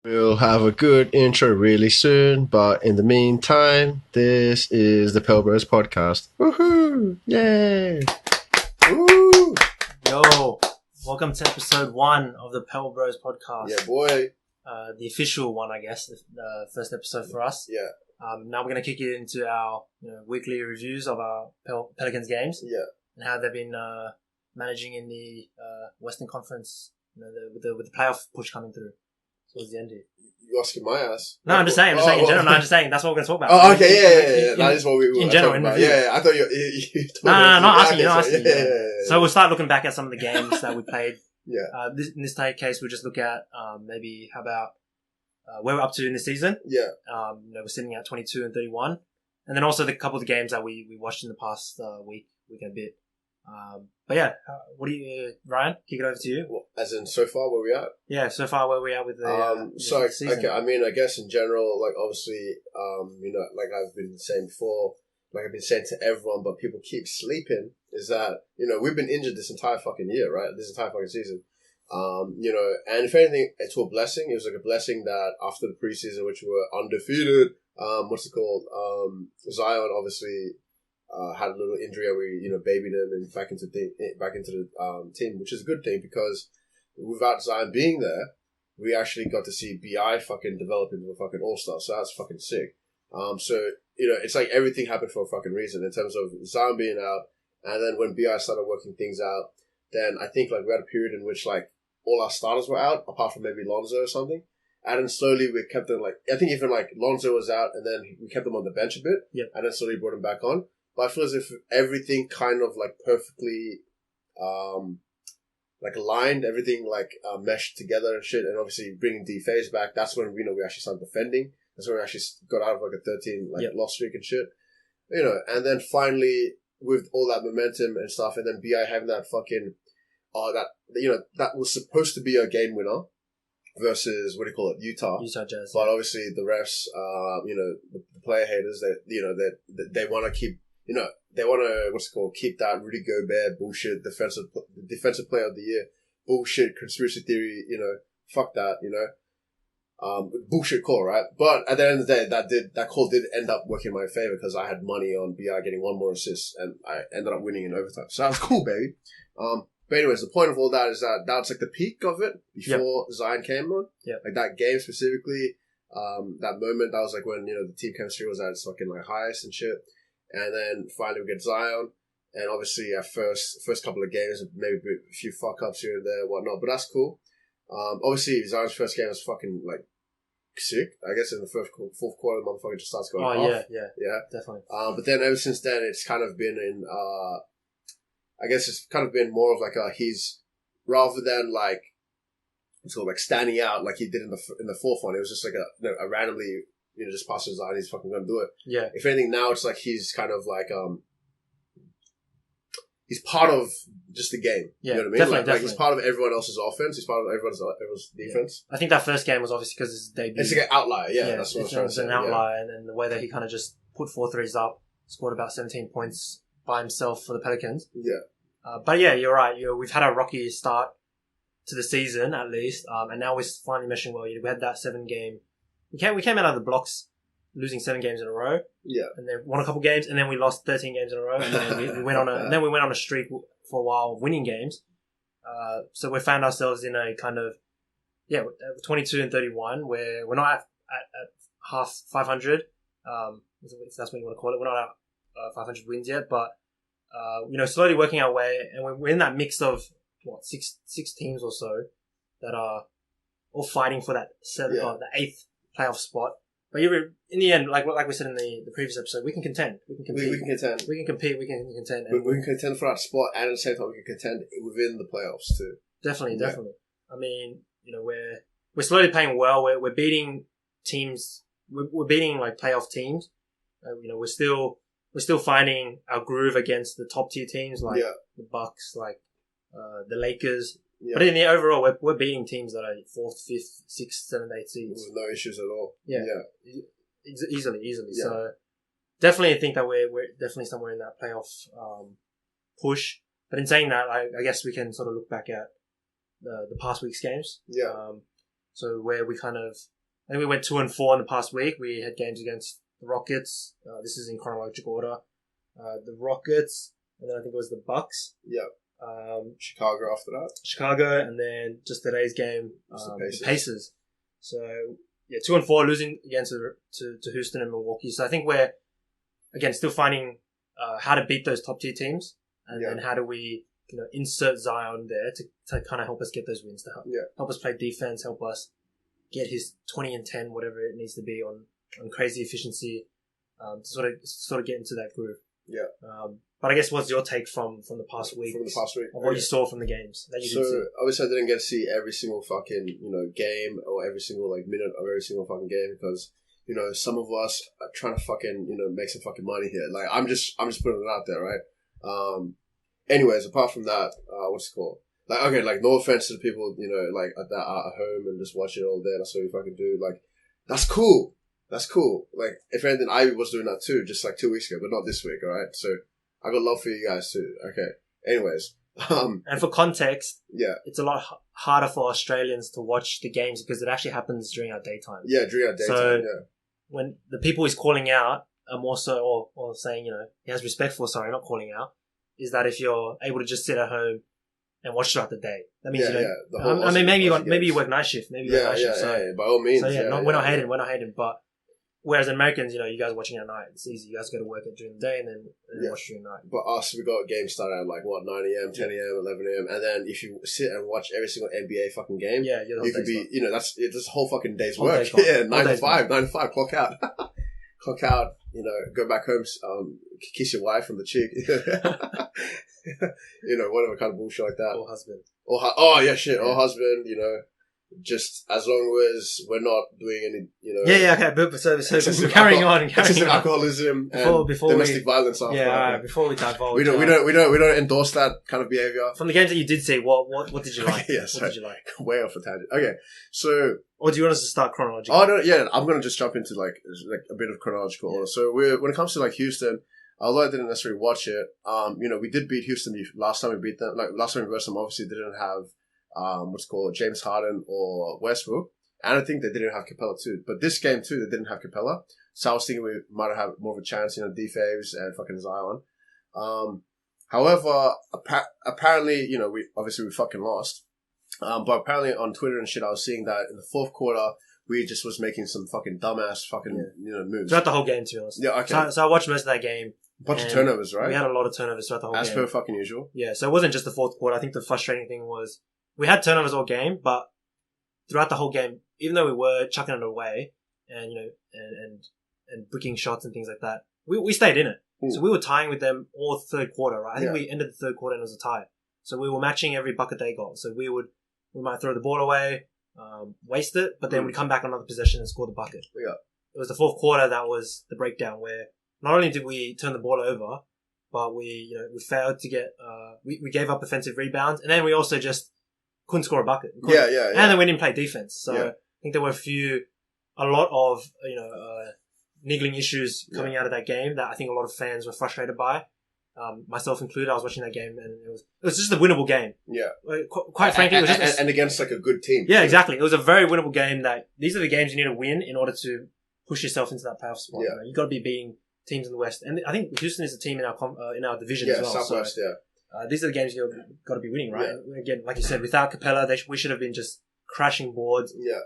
We'll have a good intro really soon, but in the meantime, this is the Pelbros Podcast. Woohoo! Yay! Woo! Yo, welcome to episode 1 of the Pelbros Podcast. Yeah, boy. The official one, I guess, the first episode for us. Yeah. Now we're going to kick it into our weekly reviews of our Pelicans games. Yeah. And how they've been managing in the Western Conference, with the playoff push coming through towards the end here. You asking my ass? No, I'm just saying in general. No, I'm just saying that's what we're going to talk about. Oh, okay, yeah. That is what we were in general, about. in Yeah, I thought you No, not asking you, not asking you. Yeah. So we'll start looking back at some of the games that we played. Yeah. In this case, we'll just look at maybe how about where we're up to in the season. Yeah. We're sitting at 22 and 31. And then also the couple of the games that we watched in the past week and a bit. But yeah, what do you, Ryan? Kick it over to you. Well, as in so far where we at? Yeah, so far where we are with the season. Okay, I mean, I guess in general, like obviously, like I've been saying before, like I've been saying to everyone, but people keep sleeping, is that, we've been injured this entire fucking year, right? This entire fucking season. And if anything, it's a blessing. It was like a blessing that after the preseason, which we were undefeated, Zion obviously had a little injury and we, babied him and back into the team, which is a good thing because without Zion being there, we actually got to see BI fucking develop into a fucking all-star. So that's fucking sick. It's like everything happened for a fucking reason in terms of Zion being out. And then when BI started working things out, then I think like we had a period in which like all our starters were out, apart from maybe Lonzo or something. And then slowly we kept them I think even like Lonzo was out and then we kept them on the bench a bit. Yep. And then slowly brought him back on. But I feel as if everything kind of like perfectly, aligned, everything meshed together and shit. And obviously bringing D-Phase back, that's when, we actually started defending. That's when we actually got out of like a 13 loss streak and shit. And then finally with all that momentum and stuff and then BI having that fucking, that was supposed to be a game winner versus, Utah Jazz. But obviously the refs, the player haters, they want to keep, they want to, keep that Rudy Gobert bullshit defensive player of the year bullshit conspiracy theory, fuck that, bullshit call, right? But at the end of the day, that call did end up working in my favor because I had money on BI getting one more assist and I ended up winning in overtime. So that was cool, baby. But anyways, the point of all that is that that's like the peak of it before Zion came on. Yeah. Like that game specifically, that moment, that was like when, the team chemistry was at its fucking highest and shit. And then finally we get Zion. And obviously our first couple of games, maybe a few fuck-ups here and there and whatnot, but that's cool. Obviously Zion's first game was fucking sick. I guess in the fourth quarter, the motherfucker just starts going off. Yeah, definitely. But then ever since then, it's kind of been in, I guess it's kind of been more of he's, rather than standing out like he did in the fourth one, it was just a randomly, just passes Zion, he's fucking gonna do it. Yeah. If anything, now it's he's kind of he's part of just the game. Yeah, you know what I mean? definitely. He's part of everyone else's offense. He's part of everyone's defense. Yeah. I think that first game was obviously because it's his debut. It's an outlier. Yeah, that's what I was trying to say. It's an outlier, and then the way that he kind of just put 4 threes up, scored about 17 points by himself for the Pelicans. Yeah. But yeah, you're right. We've had a rocky start to the season at least, and now we're finally meshing well. We had that 7-game. We came out of the blocks losing 7 games in a row. Yeah. And then won a couple games, and then we lost 13 games in a row, and then we went on a streak for a while, winning games. So we found ourselves in a kind of 22 and 31, where we're not at half 500. If that's what you want to call it, we're not at 500 wins yet, but slowly working our way, and we're in that mix of six teams or so that are all fighting for that the 8th playoff spot. But in the end, like we said in the previous episode, we can contend. We can compete. We can contend. We can compete. We can contend. We can contend for that spot, and at the same time, we can contend within the playoffs too. Definitely. I mean, we're slowly playing well. We're beating teams. We're beating playoff teams. We're still finding our groove against the top tier teams the Bucks, the Lakers. Yeah. But in the overall, we're beating teams that are 4th, 5th, 6th, 7th, 8th seeds. With no issues at all. Yeah. Easily. Yeah. So definitely think that we're definitely somewhere in that playoff push. But in saying that, I guess we can sort of look back at the past week's games. Yeah. So where we kind of, I think we went 2-4 in the past week. We had games against the Rockets. This is in chronological order. The Rockets, and then I think it was the Bucks. Yeah. Chicago after that. Chicago, and then just today's game, the Pacers. So, yeah, 2-4, losing against to Houston and Milwaukee. So I think we're, again, still finding how to beat those top tier teams, and then how do we, insert Zion there to kind of help us get those wins, to help us play defense, help us get his 20 and 10, whatever it needs to be on crazy efficiency, to sort of get into that groove. Yeah. But I guess what's your take from the past week? From the past week. Of what you saw from the games that you did see? Obviously I didn't get to see every single fucking, game or every single minute of every single fucking game because, some of us are trying to fucking, make some fucking money here. Like I'm just putting it out there, right? Anyways, apart from that, what's it called? No offense to the people, that are at home and just watch it all day. That's what you fucking do. Like, that's cool. That's cool. Like, if anything, I was doing that too, just 2 weeks ago, but not this week, alright? So, I got love for you guys too. Okay. Anyways. And for context, yeah, it's a lot harder for Australians to watch the games because it actually happens during our daytime. Yeah, during our daytime, so when the people he's calling out are more so, or saying, he has respect for, not calling out, is that if you're able to just sit at home and watch throughout the day, that means maybe you work night shift, by all means. So we're not hating, but whereas Americans, you guys watching at night, it's easy. You guys go to work during the day and then watch during the night. But us, we got a game started at 9 a.m., 10 a.m., 11 a.m., and then if you sit and watch every single NBA fucking game, you could be, that's a whole fucking day's work. 9 to 5, clock out. Clock out, go back home, kiss your wife from the cheek. Whatever kind of bullshit like that. Or husband. Or husband, just as long as we're not doing any, okay, but so carrying on. Alcoholism and domestic violence. Before we divulge, we don't endorse that kind of behavior. From the games that you did see, what did you like? What did you like? Way off a tangent. Okay, so. Or do you want us to start chronologically? Oh no, yeah, I'm gonna just jump into a bit of chronological order. So when it comes to Houston, although I didn't necessarily watch it, we did beat Houston last time we beat them. Last time we versed them, obviously didn't have James Harden or Westbrook, and I think they didn't have Capella too. But this game too, they didn't have Capella, so I was thinking we might have more of a chance, D-Faves and fucking Zion. However, apparently, we fucking lost. But apparently on Twitter and shit, I was seeing that in the fourth quarter, we just was making some fucking dumbass fucking, moves. Throughout the whole game, to be honest. Yeah, okay. So I watched most of that game. A bunch of turnovers, right? We had a lot of turnovers throughout the whole game. As per fucking usual. Yeah, so it wasn't just the fourth quarter. I think the frustrating thing was we had turnovers all game, but throughout the whole game, even though we were chucking it away and, and bricking shots and things like that, we stayed in it. So we were tying with them all third quarter, right? I think we ended the third quarter and it was a tie. So we were matching every bucket they got. So we might throw the ball away, waste it, but then we'd come back on another possession and score the bucket. Yeah. It was the fourth quarter that was the breakdown where not only did we turn the ball over, but we failed to get, we gave up offensive rebounds, and then we also just couldn't score a bucket. Yeah. And then we didn't play defense. So I think there were a lot of, niggling issues coming out of that game that I think a lot of fans were frustrated by. Myself included, I was watching that game and it was just a winnable game. Yeah. Quite frankly, it was just and against a good team. Yeah, exactly. It was a very winnable game that these are the games you need to win in order to push yourself into that playoff spot. Yeah. You've got to be beating teams in the West. And I think Houston is a team in our division as well. Southwest, these are the games you've got to be winning, right? Yeah. Again, like you said, without Capella, we should have been just crashing boards. Yeah.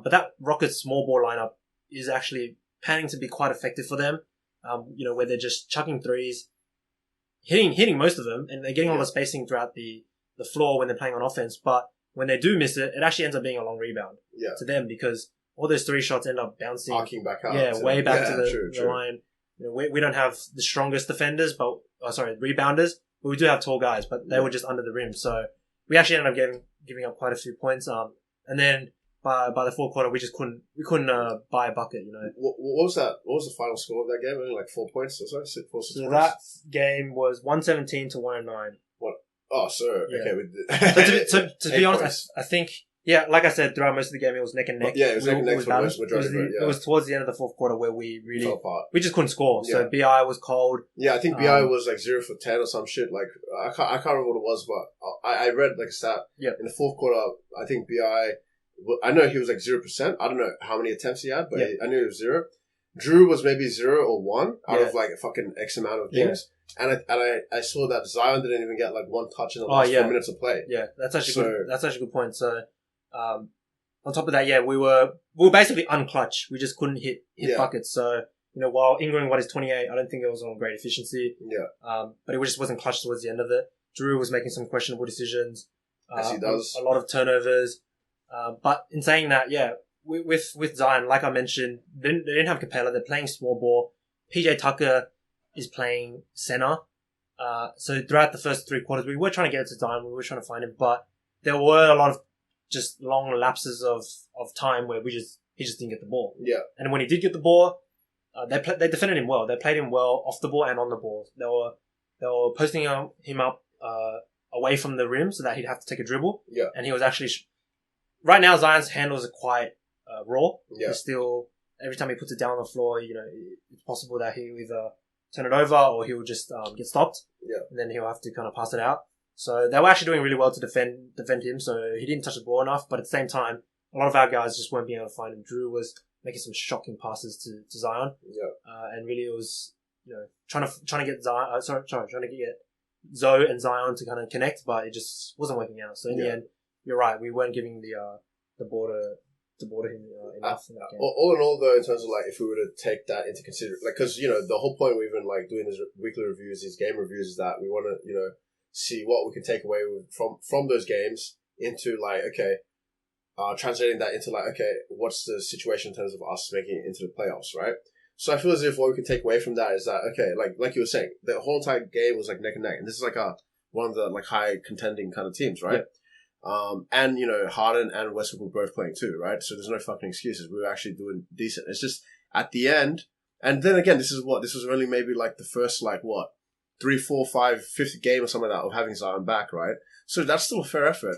But that Rockets small ball lineup is actually panning to be quite effective for them. Where they're just chucking threes, hitting most of them, and they're getting a lot of spacing throughout the floor when they're playing on offense. But when they do miss it, it actually ends up being a long rebound to them because all those three shots end up bouncing, arcing back out. Yeah, way back to the line. We don't have the strongest defenders, rebounders, but we do have tall guys, but they were just under the rim. So we actually ended up giving up quite a few points. And then by the fourth quarter, we couldn't buy a bucket. What was that? What was the final score of that game? Only 4 points or so. 4 6 points. That game was 117 to 109. What? Oh, so okay. To be honest, I think. Yeah, like I said, throughout most of the game, it was neck and neck. Yeah, it was neck and neck for the majority. It was towards the end of the fourth quarter where we really fell apart. We just couldn't score. So BI was cold. Yeah, I think BI was 0 for 10 or some shit. I can't remember what it was, but I read a stat. Yeah. In the fourth quarter, I think BI well, I know he was like 0%. I don't know how many attempts he had, but Yeah. I knew it was 0. Drew was maybe 0 or 1 out Yeah. of like a fucking X amount of things. And I saw that Zion didn't even get like 1 touch in the last 4 minutes of play. Yeah, that's actually good. That's actually a good point. So, on top of that, we were basically unclutch. We just couldn't hit buckets. So, while Ingram got his 28, I don't think it was on great efficiency. Yeah. But it just wasn't clutch towards the end of it. Drew was making some questionable decisions. As he does. A lot of turnovers. But in saying that, with Zion, like I mentioned, they didn't have Capella. They're playing small ball. PJ Tucker is playing center. So throughout the first 3 quarters, we were trying to get it to Zion. We were trying to find him, but there were a lot of just long lapses of time where he just didn't get the ball. Yeah. And when he did get the ball, they defended him well. They played him well off the ball and on the ball. They were posting him up away from the rim so that he'd have to take a dribble. Yeah. And he was actually right now Zion's handles are quite raw. Yeah. He's still every time he puts it down on the floor, it's possible that he'll either turn it over or he'll just get stopped. Yeah. And then he'll have to kind of pass it out. So they were actually doing really well to defend him. So he didn't touch the ball enough, but at the same time, a lot of our guys just weren't being able to find him. Drew was making some shocking passes to Zion. Yeah. And really it was, trying to get Zion, trying to get Zoe and Zion to kind of connect, but it just wasn't working out. So in the end, you're right. We weren't giving the ball to him enough in that game. All in all, though, in terms of like if we were to take that into consideration, like because the whole point we've been like doing these weekly reviews, these game reviews, is that we want to see what we can take away from those games into like translating that into like what's the situation in terms of us making it into the playoffs, right? So I feel as if what we can take away from that is that like you were saying, the whole entire game was like neck and neck, and this is like one of the like high contending kind of teams, right? Yeah. And Harden and Westbrook were both playing too, right? So there's no fucking excuses. We were actually doing decent. It's just at the end, and then again, this was only maybe like the first 3, 4, 5, 5th game or something like that of having Zion back, right? So that's still a fair effort.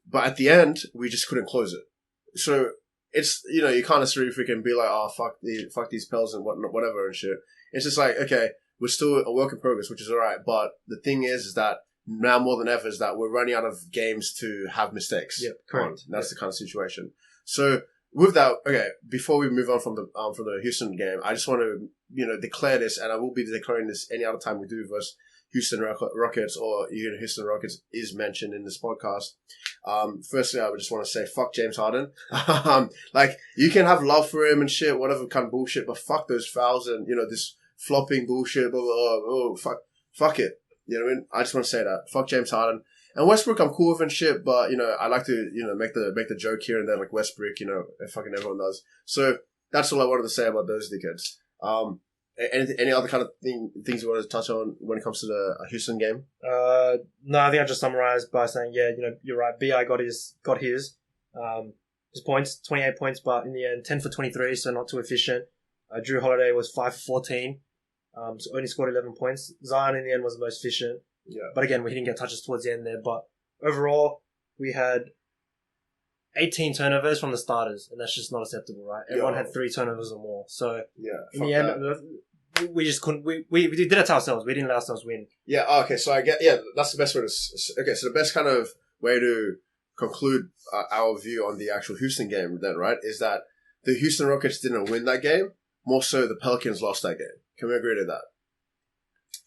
But at the end, we just couldn't close it. So it's you can't necessarily freaking be like, oh fuck these Pels and whatever and shit. It's just like we're still a work in progress, which is alright. But the thing is that now more than ever is that we're running out of games to have mistakes. Yep, correct. That's the kind of situation. So with that, before we move on from the Houston game, I just want to declare this, and I will be declaring this any other time we do versus Houston Rockets or Houston Rockets is mentioned in this podcast. Firstly, I would just want to say fuck James Harden. You can have love for him and shit, whatever kind of bullshit, but fuck those fouls and this flopping bullshit. Blah, blah, blah, blah, fuck it. You know what I mean? I just want to say that. Fuck James Harden. And Westbrook, I'm cool with and shit, but, I like to, make the joke here and there, like Westbrook, fucking everyone does. So, that's all I wanted to say about those dickheads. Any other kind of things you wanted to touch on when it comes to the Houston game? No, I think I just summarized by saying, you're right. BI got his points, 28 points, but in the end, 10 for 23, so not too efficient. Drew Holiday was 5 for 14. So only scored 11 points. Zion in the end was the most efficient. Yeah. But again, we didn't get touches towards the end there. But overall, we had 18 turnovers from the starters, and that's just not acceptable, right? Everyone had 3 turnovers or more. So in the end, we just couldn't. We did it to ourselves. We didn't let ourselves win. Yeah. Okay. So that's the best way to. Okay. So the best kind of way to conclude our view on the actual Houston game, then, right, is that the Houston Rockets didn't win that game. More so, the Pelicans lost that game. Can we agree to that?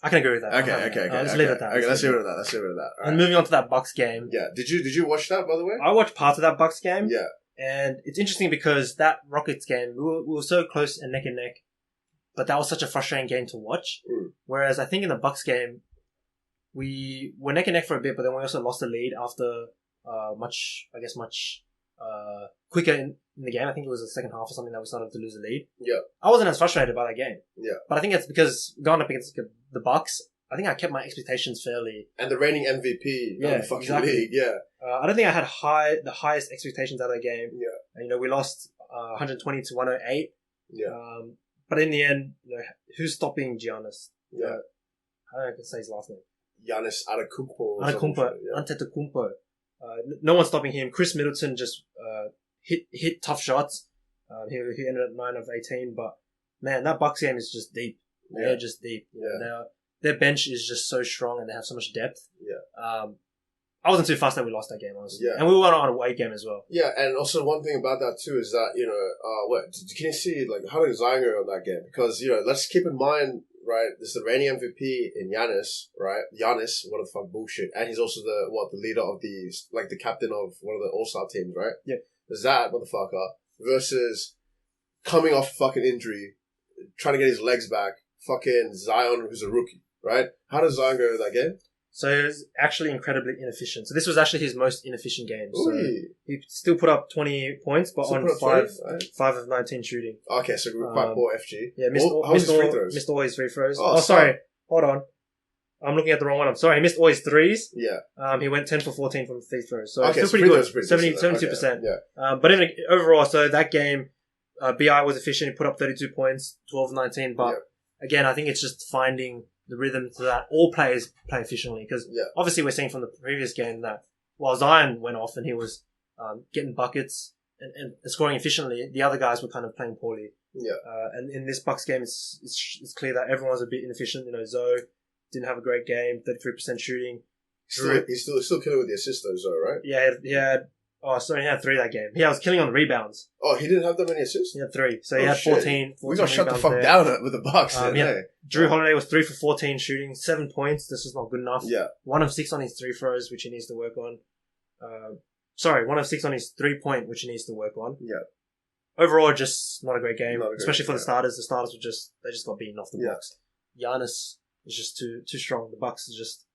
I can agree with that. Okay. Let's leave it at that. Okay, let's leave it at that. And moving on to that Bucks game. Yeah. Did you watch that, by the way? I watched parts of that Bucks game. Yeah. And it's interesting because that Rockets game, we were so close and neck, but that was such a frustrating game to watch. Mm. Whereas I think in the Bucks game, we were neck and neck for a bit, but then we also lost the lead after much quicker in the game. I think it was the second half or something that we started to lose the lead. Yeah. I wasn't as frustrated by that game. Yeah. But I think it's because going up against the Bucks, I think I kept my expectations fairly. And the reigning MVP of the fucking league. Yeah. I don't think I had the highest expectations out of the game. Yeah. And, we lost 120 to 108. Yeah. But in the end, who's stopping Giannis? Yeah. I don't know if I can say his last name. Giannis Antetokounmpo. Antetokounmpo. No one's stopping him. Chris Middleton just hit tough shots. He ended up 9 of 18. But man, that Bucks game is just deep. Yeah. They're just deep. Their bench is just so strong and they have so much depth. Yeah. I wasn't too fussed that we lost that game, honestly. Yeah. And we went on a away game as well. Yeah, and also one thing about that too is that, can you see, like, how did Zion go on that game? Because, let's keep in mind, right, this is the reigning MVP in Giannis, right? Giannis, what the fuck bullshit. And he's also the leader of the captain of one of the All-Star teams, right? Yeah. There's that motherfucker versus coming off fucking injury, trying to get his legs back, fucking Zion, who's a rookie, right? How does Zion go in that game? So he was actually incredibly inefficient. So this was actually his most inefficient game. So Ooh. he still put up 20 points, but on 5 of 19 shooting. Okay, so we were quite poor FG. Yeah, how was his free throws? Missed all his free throws. Oh, sorry. Hold on. I'm looking at the wrong one. I'm sorry. He missed all his threes. Yeah. He went 10 for 14 from free throws. So okay, still pretty good. 72%. Okay, yeah. But overall, so that game, BI was efficient. He put up 32 points, 12 of 19. But again, I think it's just finding the rhythm so that all players play efficiently. Because obviously we're seeing from the previous game that while Zion went off and he was getting buckets and scoring efficiently, the other guys were kind of playing poorly. Yeah. And in this Bucks game, it's clear that everyone's a bit inefficient. Zoe didn't have a great game, 33% shooting. He's still killing with the assists though, Zoe, right? Yeah, he had 3 that game. He was killing on the rebounds. Oh, he didn't have that many assists? He had 3. So he had 14. We got shut the fuck down with the Bucks. Drew Holiday was 3 for 14 shooting, 7 points. This is not good enough. Yeah. 1 of 6 on his 3 throws, which he needs to work on. 1 of 6 on his 3-point, which he needs to work on. Yeah. Overall, just not a great game, especially for the starters. The starters they just got beaten off the Bucks. Giannis is just too strong. The Bucks are just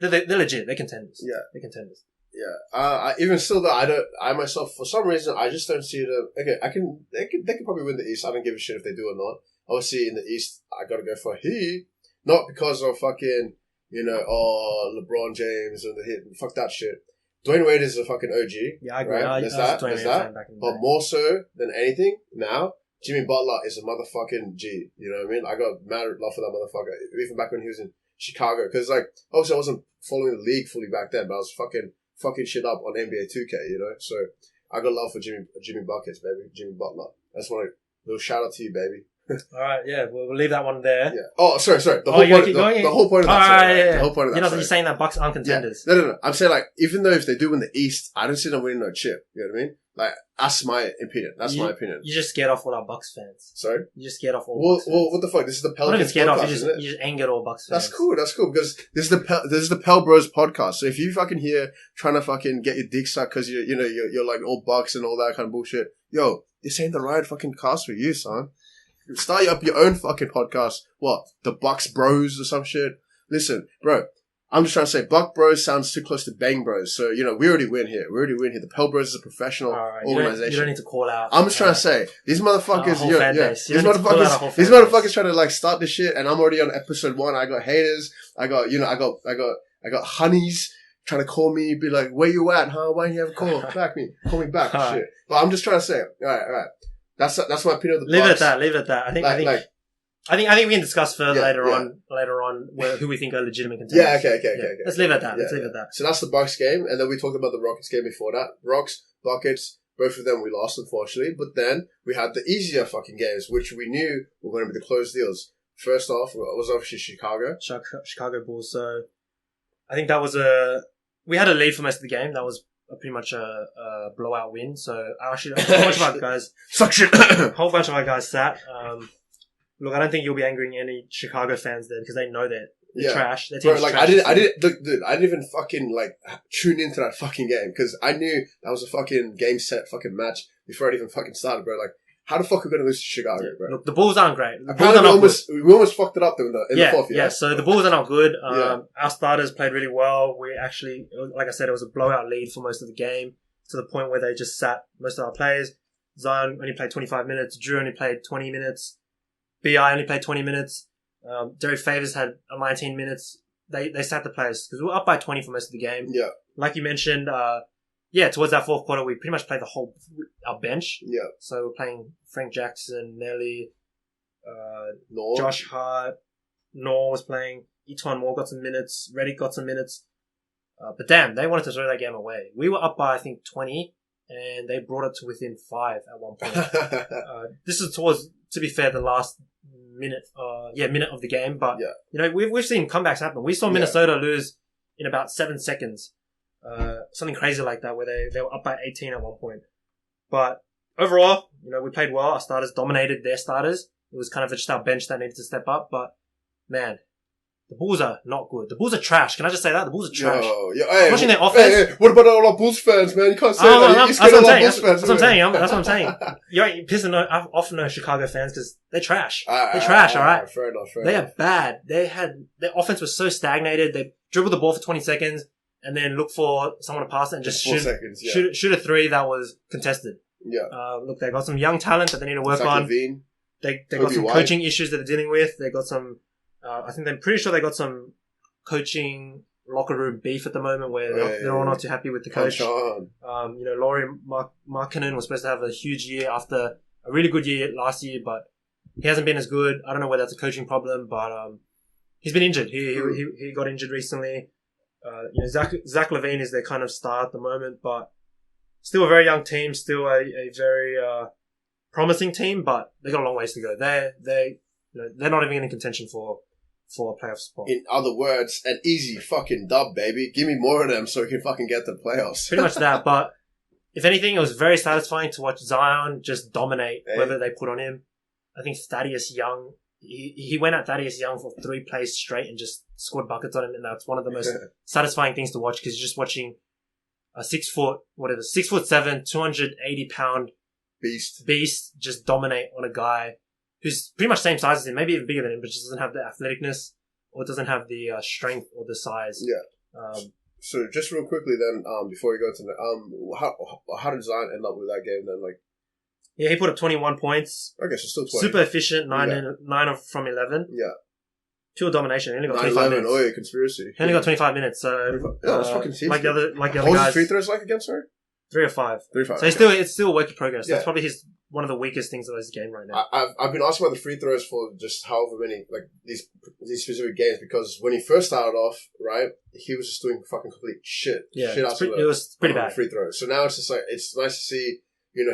they're legit. They're contenders. Yeah, they're contenders. Yeah. Even still though, I myself for some reason I just don't see them. Okay, they could probably win the East. I don't give a shit if they do or not. Obviously in the East, I gotta go for not because of fucking LeBron James and the hit. Fuck that shit. Dwayne Wade is a fucking OG. Yeah, I agree. Right? There's that. But more so than anything now, Jimmy Butler is a motherfucking G. You know what I mean? I got mad love for that motherfucker. Even back when he was in Chicago. Because, obviously I wasn't following the league fully back then, but I was fucking shit up on NBA 2K, So, I got love for Jimmy Buckets, baby. Jimmy Butler. I just want a little shout out to you, baby. Alright, yeah, we'll leave that one there. Yeah. Oh, sorry. The whole point of that. The whole point of that. You're saying that Bucks aren't contenders. Yeah. No. I'm saying, even though if they do win the East, I don't see them winning no chip. You know what I mean? That's my opinion. My opinion. You just scared off all our Bucks fans. Sorry? You just scared off all Bucks fans. Well, what the fuck? This is the Pelicans podcast, isn't it? You just angered all Bucks fans. That's cool, because this is the Pelbros podcast. So if you fucking here trying to fucking get your dick sucked because you're like all Bucks and all that kind of bullshit, yo, this ain't the right fucking cast for you, son. Start up your own fucking podcast. What? The Bucks Bros or some shit? Listen, bro, I'm just trying to say Buck Bros sounds too close to Bang Bros. So, we already win here. The Pelbros is a professional organization. You don't need to call out. I'm just trying to say, these motherfuckers, these motherfuckers trying to start this shit and I'm already on episode 1. I got haters. I got honeys trying to call me, be like, where you at, huh? Why didn't you ever call me back, shit. But I'm just trying to say, all right. That's my opinion of the Bucks. Leave it at that. I think we can discuss further later on who we think are legitimate contenders. Yeah, okay. Let's leave it at that. Let's leave it at that. So that's the Bucks game, and then we talked about the Rockets game before that. Rocks, Buckets, both of them we lost, unfortunately. But then we had the easier fucking games, which we knew were going to be the closed deals. First off, was obviously Chicago. Chicago Bulls. So I think that was we had a lead for most of the game. That was pretty much a blowout win. So actually, a whole bunch of our guys suck shit. A whole bunch of our guys sat. Look, I don't think you'll be angering any Chicago fans there because they know they're trash. Their team's trash. I didn't even fucking tune into that fucking game because I knew that was a fucking game set fucking match before it even fucking started, bro. How the fuck are we going to lose to Chicago, bro? Look, the Bulls aren't great. We almost fucked it up in the fourth. Yeah, so the Bulls are not good. Our starters played really well. We actually, like I said, it was a blowout lead for most of the game to the point where they just sat most of our players. Zion only played 25 minutes. Drew only played 20 minutes. BI only played 20 minutes. Derek Favors had 19 minutes. They sat the players because we were up by 20 for most of the game. Yeah. Like you mentioned, towards that fourth quarter, we pretty much played our bench. Yeah. So we're playing Frank Jackson, Nelly, Nor. Josh Hart, Nor was playing. Etuan Moore got some minutes. Reddick got some minutes. But damn, they wanted to throw that game away. We were up by, I think, 20, and they brought it to within 5 at one point. This is towards, to be fair, the last minute of the game. But, we've seen comebacks happen. We saw Minnesota lose in about 7 seconds. something crazy like that where they were up by 18 at one point. But overall, we played well. Our starters dominated their starters. It was kind of just our bench that needed to step up. But man, the Bulls are not good. The Bulls are trash. Can I just say that? The Bulls are trash. Hey, watching their offense. Hey, what about all our Bulls fans, man? You can't say that. That's what I'm saying. That's what I'm saying. That's what I'm saying. You're pissing off Chicago fans because they're trash. They're trash, alright? Fair enough. They are bad. Their offense was so stagnated. They dribbled the ball for 20 seconds and then look for someone to pass it and just shoot a three that was contested. Yeah. Look, they got some young talent that they need to work on. Levine, they got some coaching issues that they're dealing with. They got some, I think they're pretty sure they got some coaching locker room beef at the moment where they're all not too happy with the coach. Laurie Markkinen was supposed to have a huge year after a really good year last year, but he hasn't been as good. I don't know whether that's a coaching problem, but he's been injured. He got injured recently. Zach Levine is their kind of star at the moment, but still a very young team, still a very promising team, but they got a long ways to go. They're not even in contention for a playoff spot. In other words, an easy fucking dub, baby. Give me more of them so we can fucking get the playoffs. Pretty much that, but if anything, it was very satisfying to watch Zion just dominate whether they put on him. I think Thaddeus Young, he went at Thaddeus Young for 3 plays straight and just scored buckets on him, and that's one of the most satisfying things to watch because you're just watching a 6'7", 280 pound beast just dominate on a guy who's pretty much same size as him, maybe even bigger than him, but just doesn't have the athleticness or doesn't have the strength or the size. Yeah. So just real quickly then, before we go to the, how did Zion end up with that game then? Yeah, he put up 21 points. Okay, so still 20. Super efficient, 9 from 11. Yeah. Pure domination. He only got 25 minutes. Oh, yeah, conspiracy. He only got 25 minutes, so... that's fucking decent. Like the other guys. What was his free throws like again, sorry? 3 or 5. 3 or 5. So it's still a work in progress. Yeah. That's probably one of the weakest things of his game right now. I've been asking about the free throws for just however many, these specific games, because when he first started off, right, he was just doing fucking complete shit. Yeah, it was pretty bad. Free throws. So now it's just it's nice to see,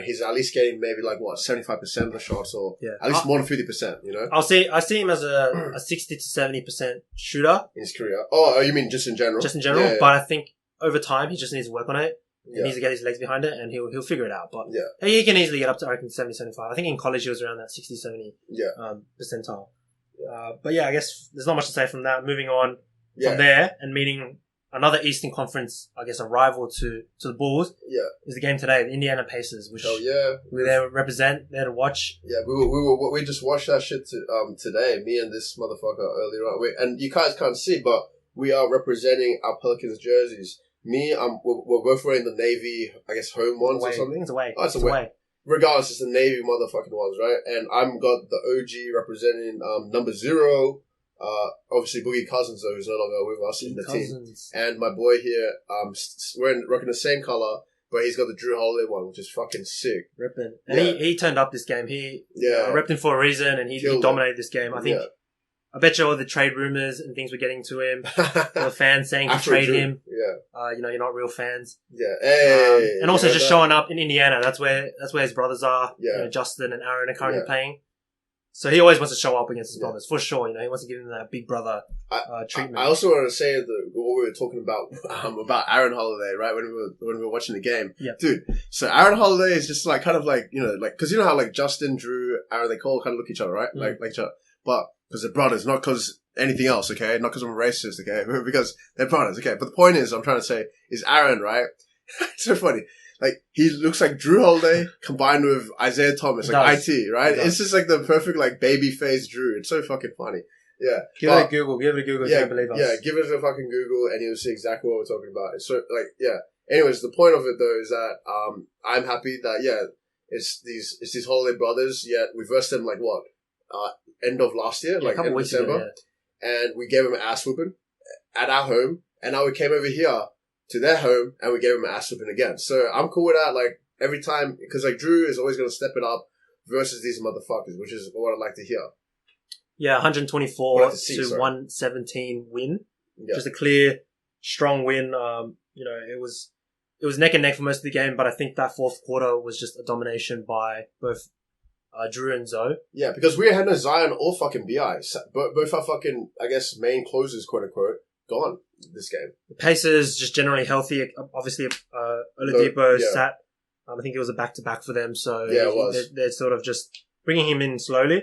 he's at least getting maybe 75% of the shots, or at least more than 50%, I see him as a 60 to 70% shooter. In his career. Oh, you mean just in general? Just in general, yeah. But I think over time he just needs to work on it. He needs to get his legs behind it, and he'll figure it out. But he can easily get up to, I reckon, 70, 75. I think in college he was around that 60, 70 percentile. Yeah. But yeah, I guess there's not much to say from that. Moving on from there and meeting another Eastern Conference, I guess, a rival to the Bulls. Yeah. Is the game today, the Indiana Pacers, which we're there to represent, there to watch. Yeah, we just watched that shit today, me and this motherfucker earlier on. And you guys can't see, but we are representing our Pelicans jerseys. Me, we're both wearing the Navy, I guess, home ones or something. It's away. Oh, it's away. Regardless, it's the Navy motherfucking ones, right? And I'm got the OG representing number 0. Obviously Boogie Cousins, though, who's no longer with us in the team. And my boy here, we're rocking the same color, but he's got the Drew Holiday one, which is fucking sick. Ripping. And he turned up this game. He repped him for a reason, and he dominated this game. I think. I bet you all the trade rumors and things were getting to him. All the fans saying to trade him. Yeah. You're not real fans. Yeah. Hey. And also just showing up in Indiana. That's where his brothers are. Yeah. Justin and Aaron are currently playing. So he always wants to show up against his brothers, for sure. He wants to give them that big brother treatment. I also want to say what we were talking about Aaron Holiday, right? When we were watching the game, dude. So Aaron Holiday is just kind of because how Justin, Drew, Aaron, they all kind of look each other, right? Like each other, but because they're brothers, not because anything else, okay? Not because I'm a racist, okay? Because they're brothers, okay? But the point is, I'm trying to say, is Aaron, right? It's so funny. He looks like Drew Holiday combined with Isaiah Thomas, IT, right? It's just the perfect, baby face Drew. It's so fucking funny. Yeah. Give it a Google. Give it a Google if you don't believe us. Yeah, give it a fucking Google and you'll see exactly what we're talking about. It's so, Anyways, the point of it, though, is that, I'm happy that, it's these Holiday brothers, yet we versed them, end of last year, a couple end of weeks December. ago, and we gave them an ass whooping at our home, and now we came over here to their home, and we gave them an ass whooping again. So I'm cool with that, every time, because Drew is always going to step it up versus these motherfuckers, which is what I'd like to hear. Yeah, 124 to 117 win. Yeah. Just a clear, strong win. It was neck and neck for most of the game, but I think that fourth quarter was just a domination by both Drew and Zoe. Yeah, because we had no Zion or fucking BI. Both our fucking, I guess, main closers, quote unquote, gone this game. The Pacers just generally healthy. Obviously, Oladipo sat. I think it was a back-to-back for them, so it was. They're sort of just bringing him in slowly.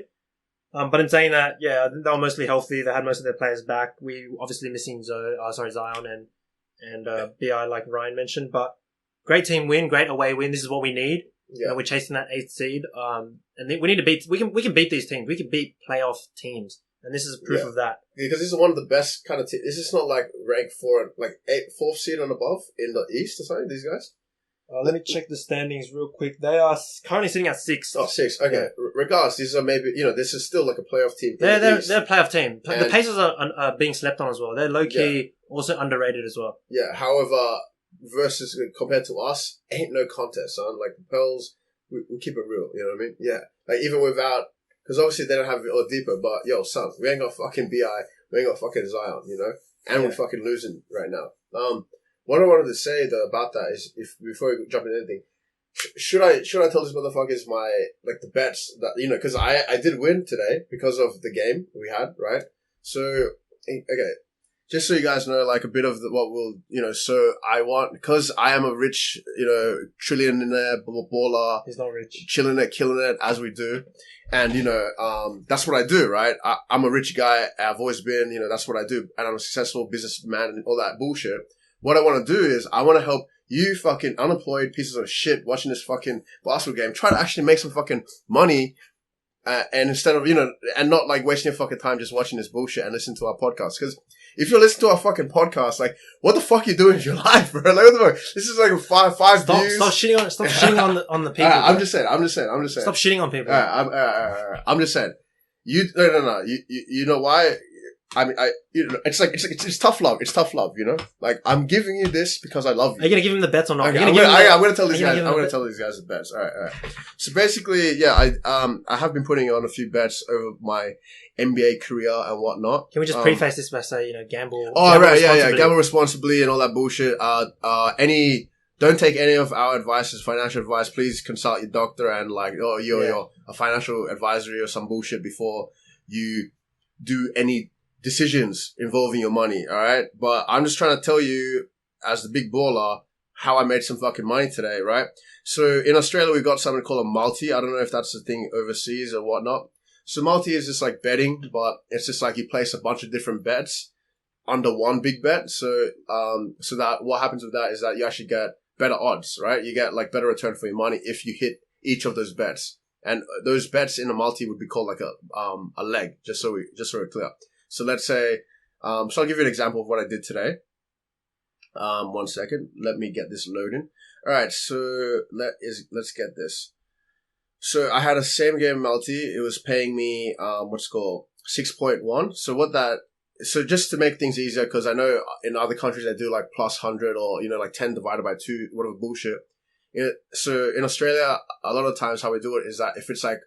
But in saying that, yeah, they were mostly healthy. They had most of their players back. We obviously missing Zion and BI, like Ryan mentioned. But great team win, great away win. This is what we need. Yeah. We're chasing that 8th seed. And we need to beat. We can beat these teams. We can beat playoff teams, and this is proof of that. Because this is one of the best kind of teams. This is not like ranked 4th seed and above in the East or something. These guys. Let me check the standings real quick. They are currently sitting at 6th. Oh, 6th. Okay. Yeah. Regardless, these are maybe, this is still like a playoff team. They're a playoff team. And the Pacers are being slept on as well. They're low-key also underrated as well. Yeah. However, versus compared to us, ain't no contest, son. Like the Pels, we keep it real. You know what I mean? Yeah. Like even without, because obviously they don't have Oladipo, but yo, son, we ain't got fucking BI. We ain't got fucking Zion, And we're fucking losing right now. What I wanted to say though about that is, before we jump into anything, should I tell these motherfuckers the bets that because I did win today because of the game we had, right? So okay, just so you guys know, like a bit of what we'll so I want, because I am a rich trillionaire baller. He's not rich, killing it as we do, and that's what I do, right? I'm a rich guy. I've always been, that's what I do, and I'm a successful businessman and all that bullshit. What I want to do is I want to help you fucking unemployed pieces of shit watching this fucking basketball game try to actually make some fucking money, and instead of, and not like wasting your fucking time just watching this bullshit and listening to our podcast. Because if you're listening to our fucking podcast, like, what the fuck are you doing with your life, bro? Like, what the fuck? This is like five views. Stop shitting on the people. I'm just saying. Stop shitting on people. I'm just saying. No. You know why? I mean, it's tough love. It's tough love, Like, I'm giving you this because I love you. Are you gonna give him the bets or not? Okay, I'm gonna tell these guys. I'm gonna tell these guys the bets. All right. So basically, I have been putting on a few bets over my NBA career and whatnot. Can we just preface this by saying, gamble? Oh, right, yeah, gamble responsibly and all that bullshit. Don't take any of our advice as financial advice. Please consult your doctor and you're a financial advisory or some bullshit before you do any decisions involving your money, alright? But I'm just trying to tell you, as the big baller, how I made some fucking money today, right? So in Australia, we got something called a multi. I don't know if that's the thing overseas or whatnot. So multi is just like betting, but it's just like you place a bunch of different bets under one big bet. So that what happens with that is that you actually get better odds, right? You get like better return for your money if you hit each of those bets. And those bets in a multi would be called like a leg, just so we're clear. So let's say, so I'll give you an example of what I did today. 1 second. Let me get this loading. All right. So let's get this. So I had a same game multi. It was paying me, 6.1. So just to make things easier, because I know in other countries they do like plus 100 or, like 10 divided by 2, whatever bullshit. So in Australia, a lot of times how we do it is that if it's like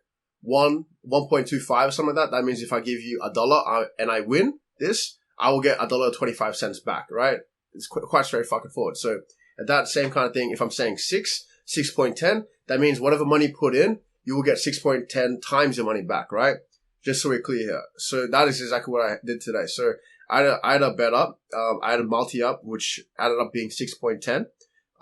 1.25 or something like that means if I give you $1 and I win this, I will get $1.25 back, right? It's quite straight fucking forward. So at that same kind of thing, if I'm saying 6.10, that means whatever money put in, you will get 6.10 times your money back, right? Just so we're clear here. So that is exactly what I did today. So I had a bet up, I had a multi up, which added up being 6.10.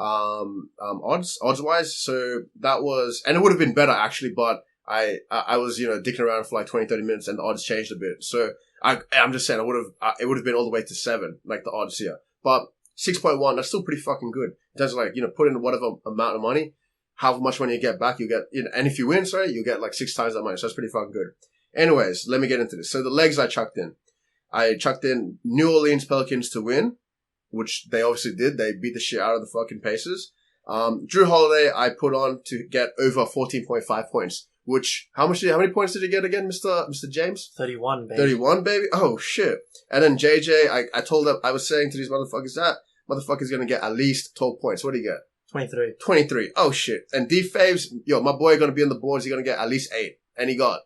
Odds wise. So that was, and it would have been better actually, but I was, dicking around for like 20, 30 minutes and the odds changed a bit. So I'm just saying it would have been all the way to 7, like the odds here. But 6.1, that's still pretty fucking good. It does like, put in whatever amount of money, how much money you get back, you get, and if you win, you get like 6 times that money. So that's pretty fucking good. Anyways, let me get into this. So the legs I chucked in New Orleans Pelicans to win, which they obviously did. They beat the shit out of the fucking Pacers. Drew Holiday, I put on to get over 14.5 points. Which, how many points did he get again, Mr. James? 31, baby. 31, baby? Oh, shit. And then JJ, I told them, I was saying to these motherfuckers that motherfucker's gonna get at least 12 points. What do you get? 23. 23. Oh, shit. And D-Faves, my boy gonna be on the boards. He's gonna get at least 8. And he got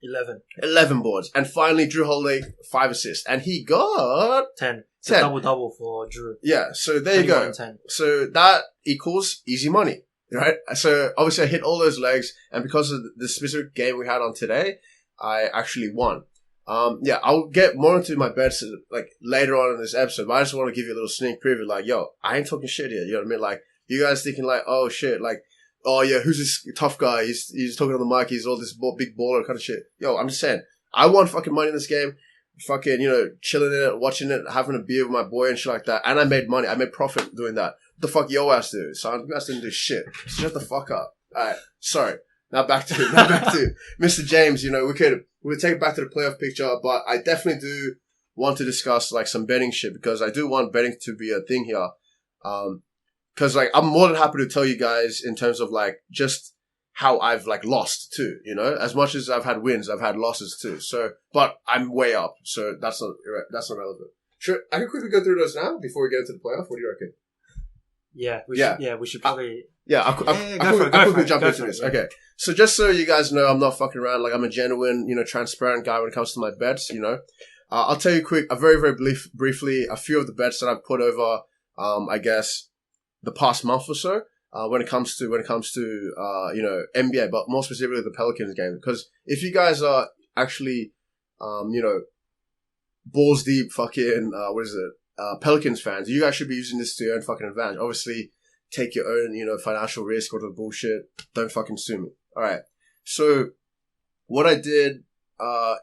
11 boards. And finally, Drew Holiday, 5 assists. And he got 10. It's a double-double for Drew. Yeah, so there you go. 10. So that equals easy money. Right? So obviously I hit all those legs, and because of the specific game we had on today, I actually won. Yeah, I'll get more into my bets like later on in this episode, but I just want to give you a little sneak preview. Like, yo, I ain't talking shit here. You know what I mean? Like, you guys thinking like, oh shit, like, oh yeah, who's this tough guy? He's talking on the mic. He's all this big baller kind of shit. Yo, I'm just saying, I won fucking money in this game. Fucking, chilling in it, watching it, having a beer with my boy and shit like that. And I made money. I made profit doing that. What the fuck yo ass do? Son, you guys didn't do shit. Shut the fuck up. Alright, sorry. Now back to Mr. James. We'll take it back to the playoff picture, but I definitely do want to discuss like some betting shit because I do want betting to be a thing here. Cause like I'm more than happy to tell you guys in terms of like just how I've like lost too, as much as I've had wins, I've had losses too. So, but I'm way up. So that's not relevant. Sure. I can quickly go through those now before we get into the playoff. What do you reckon? We should probably. I'll quickly jump into this. Okay. So just so you guys know, I'm not fucking around. Like I'm a genuine, transparent guy when it comes to my bets, I'll tell you very, very briefly, a few of the bets that I've put over, I guess the past month or so. When it comes to NBA, but more specifically the Pelicans game. Because if you guys are actually, balls deep fucking, Pelicans fans, you guys should be using this to your own fucking advantage. Obviously, take your own, financial risk or the bullshit. Don't fucking sue me. Alright. So, what I did, so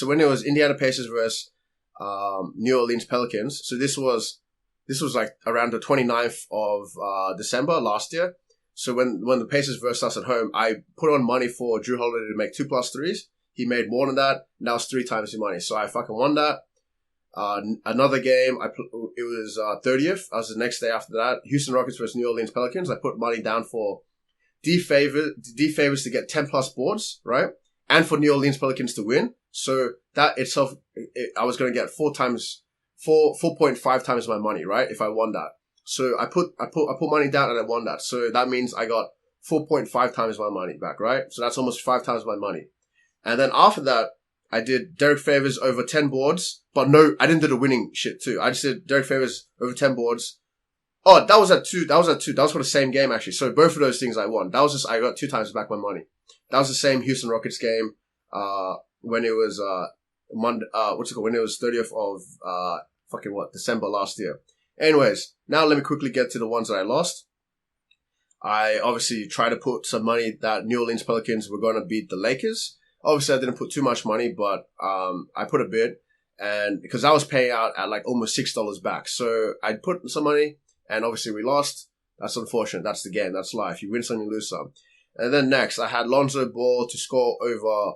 when it was Indiana Pacers versus, New Orleans Pelicans, so this was like around the 29th of December last year. So when the Pacers versed us at home, I put on money for Drew Holiday to make 2+3s. He made more than that. Now it's 3 times the money. So I fucking won that. Another game, it was 30th. I was the next day after that. Houston Rockets versus New Orleans Pelicans. I put money down for D favors to get 10 plus boards, right? And for New Orleans Pelicans to win. So that itself, I was going to get 4.5 times my money, right? If I won that. So I put money down and I won that. So that means I got 4.5 times my money back, right? So that's almost 5 times my money. And then after that, I did Derek Favors over 10 boards, but no, I didn't do the winning shit too. I just did Derek Favors over 10 boards. Oh, that was at 2. That was for the same game actually. So both of those things I won. I got 2 times back my money. That was the same Houston Rockets game, when it was, when it was 30th of, December last year. Anyways, now let me quickly get to the ones that I lost. I obviously tried to put some money that New Orleans Pelicans were going to beat the Lakers. Obviously, I didn't put too much money, but I put a bid, and because I was paying out at like almost $6 back, so I put some money, and obviously we lost. That's unfortunate. That's the game. That's life. You win some, you lose some. And then next, I had Lonzo Ball to score over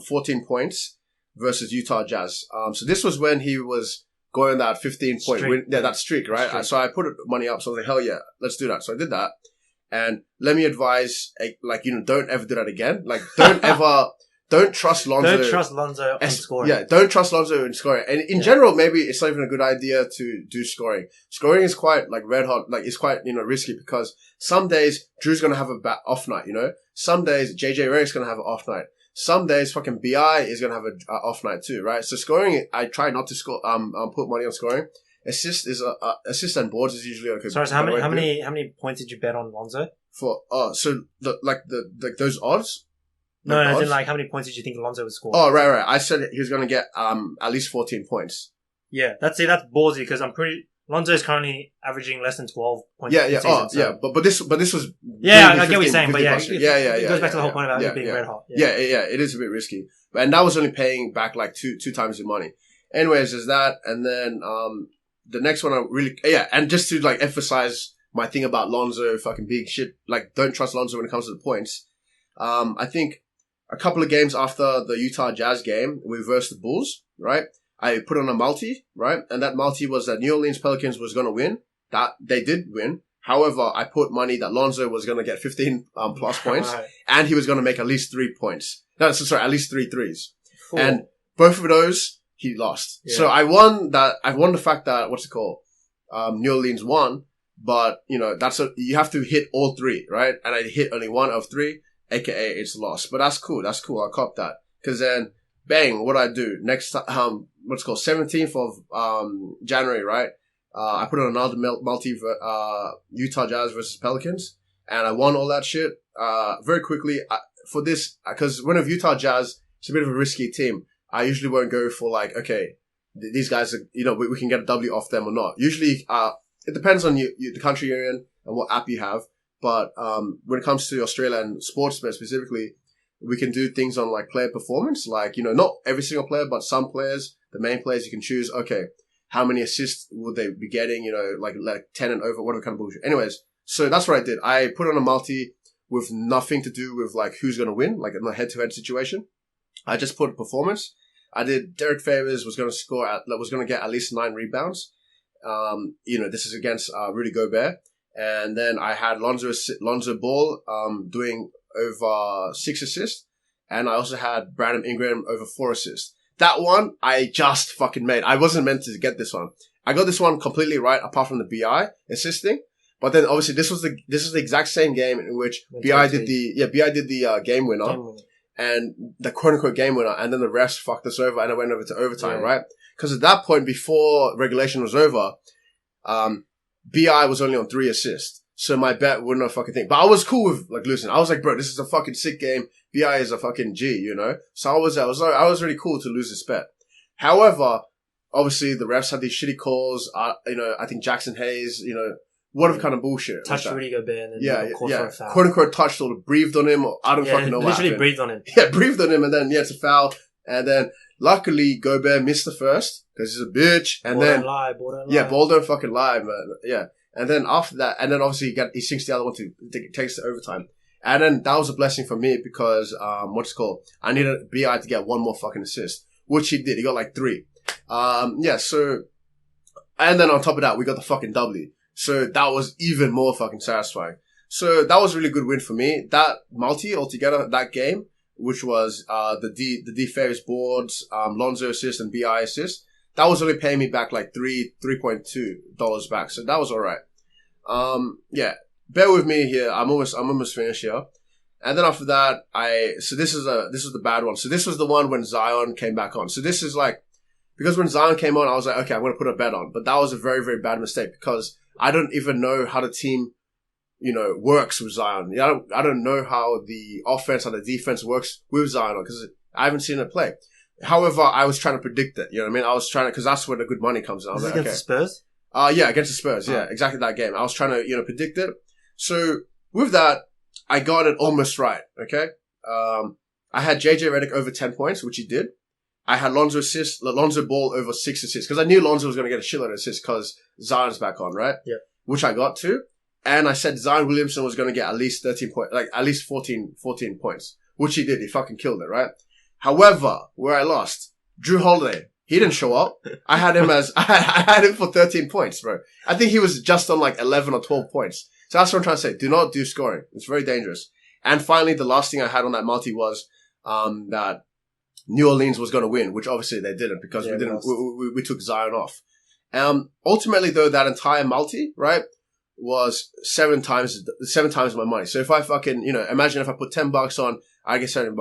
14 points versus Utah Jazz. So this was when he was going that 15-point win, that streak, right? So I put money up. So I was like, hell yeah, let's do that. So I did that, and let me advise, don't ever do that again. Like, Don't trust Lonzo. Don't trust Lonzo in scoring. Yeah, don't trust Lonzo in scoring. And in general, maybe it's not even a good idea to do scoring. Scoring is quite like red hot, like it's quite, risky because some days Drew's going to have a off night, Some days JJ Redick's going to have an off night. Some days fucking BI is going to have an off night too, right? So scoring, I try not to score, put money on scoring. Assist and boards is usually okay. Sorry, so how many points did you bet on Lonzo? Those odds? No, as in like how many points did you think Lonzo would score? Oh, right. I said he was going to get at least 14 points. Yeah, that's ballsy because Lonzo is currently averaging less than 12 points. Yeah. Season, so. But this was. Yeah, I get what you're saying, but it goes back to the whole point about it being red hot. Yeah, it is a bit risky, and that was only paying back like two times your money. Anyways, there's that, and then the next one and just to like emphasize my thing about Lonzo fucking being shit, like don't trust Lonzo when it comes to the points. I think. A couple of games after the Utah Jazz game, we versed the Bulls, right? I put on a multi, right? And that multi was that New Orleans Pelicans was going to win. That they did win. However, I put money that Lonzo was going to get 15 plus points, right. And he was going to make at least 3 points. No, sorry, at least 3 threes. Cool. And both of those, he lost. Yeah. So I won the fact that, New Orleans won, but, you have to hit all 3, right? And I hit only 1 of 3. AKA it's lost, but that's cool. I'll cop that. Cause then bang, what I do next, 17th of, January, right? I put on another multi, Utah Jazz versus Pelicans and I won all that shit, very quickly for this, cause one of Utah Jazz, it's a bit of a risky team. I usually won't go for like, okay, these guys are, we can get a W off them or not. Usually, it depends on the country you're in and what app you have. But when it comes to Australia and sports specifically, we can do things on like player performance. Like, not every single player, but some players, the main players, you can choose, okay, how many assists would they be getting, like 10 and over, whatever kind of bullshit. Anyways, so that's what I did. I put on a multi with nothing to do with like who's going to win, like in a head-to-head situation. I just put performance. I did Derek Favors was going to get at least 9 rebounds. This is against Rudy Gobert. And then I had Lonzo Ball doing over 6 assists. And I also had Brandon Ingram over 4 assists. That one I just fucking made. I wasn't meant to get this one. I got this one completely right apart from the BI assisting. But then obviously this is the exact same game in which BI did the game winner. And the quote-unquote game winner, and then the refs fucked us over, and it went over to overtime, right? Because at that point, before regulation was over, BI was only on 3 assists, so my bet wouldn't have fucking thing. But I was cool with like losing. I was like, bro, this is a fucking sick game. BI is a fucking G, So I was really cool to lose this bet. However, obviously the refs had these shitty calls. I think Jackson Hayes, whatever kind of bullshit. Touched Rudy Gobert and then for a foul. Quote unquote touched or breathed on him, or I don't fucking know what happened. Literally breathed on him. Yeah, breathed on him, and then it's a foul. And then luckily Gobert missed the first because he's a bitch. And ball don't fucking lie, man. Yeah. And then after that, and then obviously he sinks the other one to takes to overtime. And then that was a blessing for me because I needed BI to get 1 more fucking assist, which he did. He got like 3. So, and then on top of that, we got the fucking W. So that was even more fucking satisfying. So that was a really good win for me. That multi altogether, that game, which was the D Favors boards, Lonzo assist and BI assist, that was only paying me back like $3.2 back. So that was alright. Bear with me here. I'm almost finished here. And then after that, this is the bad one. So this was the one when Zion came back on. So this is like, because when Zion came on, I was like, okay, I'm going to put a bet on. But that was a very, very bad mistake because I don't even know how the team, works with Zion. I don't know how the offense or the defense works with Zion because I haven't seen it play. However, I was trying to predict it. You know what I mean? I was trying to, because that's where the good money comes in. I was like, against the Spurs? Yeah, against the Spurs. Yeah, exactly that game. I was trying to, predict it. So with that, I got it almost right. Okay. I had JJ Redick over 10 points, which he did. I had Lonzo Ball over 6 assists because I knew Lonzo was going to get a shitload of assists because Zion's back on, right? Yeah. Which I got to. And I said Zion Williamson was going to get at least 13 points, like at least 14 points, which he did. He fucking killed it, right? However, where I lost, Drew Holiday, he didn't show up. I had him I had him for 13 points, bro. I think he was just on like 11 or 12 points. So that's what I'm trying to say. Do not do scoring. It's very dangerous. And finally, the last thing I had on that multi was, that New Orleans was going to win, which obviously they didn't because we took Zion off. Ultimately though, that entire multi, right, was 7 times my money. So if I fucking, imagine if I put $10 on, I get $7.